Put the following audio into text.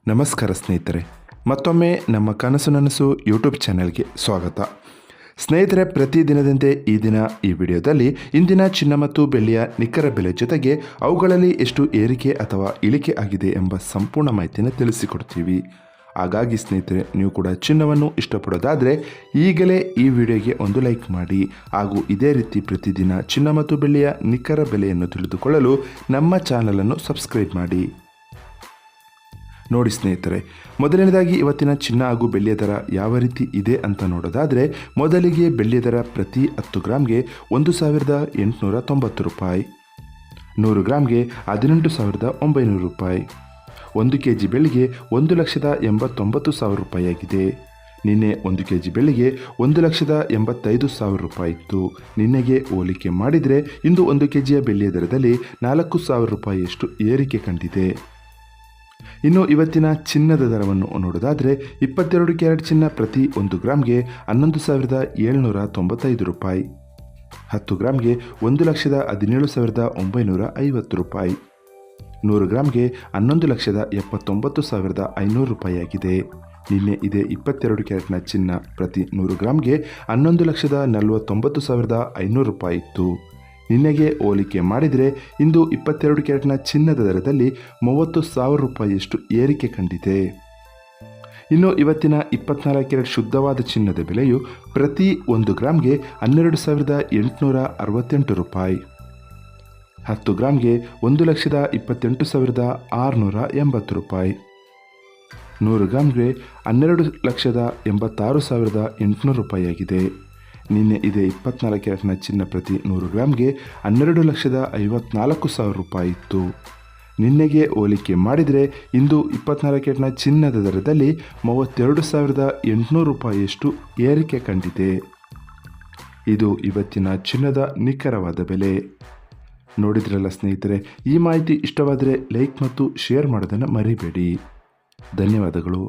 ನಮಸ್ಕಾರ ಸ್ನೇಹಿತರೆ, ಮತ್ತೊಮ್ಮೆ ನಮ್ಮ ಕನಸು ನನಸು ಯೂಟ್ಯೂಬ್ ಚಾನೆಲ್ಗೆ ಸ್ವಾಗತ. ಸ್ನೇಹಿತರೆ, ಪ್ರತಿದಿನದಂತೆ ಈ ದಿನ ಈ ವಿಡಿಯೋದಲ್ಲಿ ಇಂದಿನ ಚಿನ್ನ ಮತ್ತು ಬೆಳ್ಳಿಯ ನಿಖರ ಬೆಲೆ ಜೊತೆಗೆ ಅವುಗಳಲ್ಲಿ ಎಷ್ಟು ಏರಿಕೆ ಅಥವಾ ಇಳಿಕೆ ಆಗಿದೆ ಎಂಬ ಸಂಪೂರ್ಣ ಮಾಹಿತಿಯನ್ನು ತಿಳಿಸಿಕೊಡ್ತೀವಿ. ಹಾಗಾಗಿ ಸ್ನೇಹಿತರೆ, ನೀವು ಕೂಡ ಚಿನ್ನವನ್ನು ಇಷ್ಟಪಡೋದಾದರೆ ಈಗಲೇ ಈ ವಿಡಿಯೋಗೆ ಒಂದು ಲೈಕ್ ಮಾಡಿ. ಹಾಗೂ ಇದೇ ರೀತಿ ಪ್ರತಿದಿನ ಚಿನ್ನ ಮತ್ತು ಬೆಳ್ಳಿಯ ನಿಖರ ಬೆಲೆಯನ್ನು ತಿಳಿದುಕೊಳ್ಳಲು ನಮ್ಮ ಚಾನಲನ್ನು ಸಬ್ಸ್ಕ್ರೈಬ್ ಮಾಡಿ. ನೋಡಿ ಸ್ನೇಹಿತರೆ, ಮೊದಲನೇದಾಗಿ ಇವತ್ತಿನ ಚಿನ್ನ ಹಾಗೂ ಬೆಳ್ಳಿಯ ದರ ಯಾವ ರೀತಿ ಇದೆ ಅಂತ ನೋಡೋದಾದರೆ, ಮೊದಲಿಗೆ ಬೆಳ್ಳಿಯ ದರ ಪ್ರತಿ 10 ಗ್ರಾಮ್ಗೆ 1,890 ರೂಪಾಯಿ, 100 ಗ್ರಾಮ್ಗೆ 18,900 ರೂಪಾಯಿ, 1 kg ಬೆಳ್ಳಿಗೆ 1,89,000 ರೂಪಾಯಿ ಆಗಿದೆ. ನಿನ್ನೆ 1 kg ಬೆಳ್ಳಿಗೆ 1,85,000 ರೂಪಾಯಿ ಇತ್ತು. ನಿನ್ನೆಗೆ ಹೋಲಿಕೆ ಮಾಡಿದರೆ ಇಂದು 1 kgಯ ಬೆಳ್ಳಿಯ ದರದಲ್ಲಿ 4,000 ರೂಪಾಯಿಯಷ್ಟು ಏರಿಕೆ ಕಂಡಿದೆ. ಇನ್ನು ಇವತ್ತಿನ ಚಿನ್ನದ ದರವನ್ನು ನೋಡೋದಾದರೆ, 22 ಕ್ಯಾರೆಟ್ ಚಿನ್ನ ಪ್ರತಿ 1 ಗ್ರಾಮ್ಗೆ 11,795 ರೂಪಾಯಿ, 10 ಗ್ರಾಮ್ಗೆ 1,17,950 ರೂಪಾಯಿ, 100 ಗ್ರಾಮ್ಗೆ 11,79,500 ರೂಪಾಯಿ ಆಗಿದೆ. ನಿನ್ನೆ ಇದೇ 22 ಕ್ಯಾರೆಟ್ನ ಚಿನ್ನ ಪ್ರತಿ 100 ಗ್ರಾಮ್ಗೆ 11,49,500 ರೂಪಾಯಿ ಇತ್ತು. ನಿನ್ನೆಗೆ ಹೋಲಿಕೆ ಮಾಡಿದರೆ ಇಂದು 22 ಕ್ಯಾರೆಟ್ನ ಚಿನ್ನದ ದರದಲ್ಲಿ 30,000 ರೂಪಾಯಿಯಷ್ಟು ಏರಿಕೆ ಕಂಡಿದೆ. ಇನ್ನು ಇವತ್ತಿನ 24 ಕ್ಯಾರೆಟ್ ಶುದ್ಧವಾದ ಚಿನ್ನದ ಬೆಲೆಯು ಪ್ರತಿ 1 ಗ್ರಾಮ್ಗೆ 12,868 ರೂಪಾಯಿ, 10 ಗ್ರಾಮ್ಗೆ 1,28,680 ರೂಪಾಯಿ, 100 ಗ್ರಾಮ್ಗೆ 12,86,800 ರೂಪಾಯಿ ಆಗಿದೆ. ನಿನ್ನೆ ಇದೇ 24 ಕ್ಯಾರೆಟ್ನ ಚಿನ್ನ ಪ್ರತಿ 100 ಗ್ರಾಮ್ಗೆ 12,54,000 ರೂಪಾಯಿ ಇತ್ತು. ನಿನ್ನೆಗೆ ಹೋಲಿಕೆ ಮಾಡಿದರೆ ಇಂದು 24 ಕ್ಯಾರೆಟ್ನ ಚಿನ್ನದ ದರದಲ್ಲಿ 32,800 ರೂಪಾಯಿಯಷ್ಟು ಏರಿಕೆ ಕಂಡಿದೆ. ಇದು ಇವತ್ತಿನ ಚಿನ್ನದ ನಿಖರವಾದ ಬೆಲೆ. ನೋಡಿದ್ರಲ್ಲ ಸ್ನೇಹಿತರೆ, ಈ ಮಾಹಿತಿ ಇಷ್ಟವಾದರೆ ಲೈಕ್ ಮತ್ತು ಶೇರ್ ಮಾಡೋದನ್ನು ಮರಿಬೇಡಿ. ಧನ್ಯವಾದಗಳು.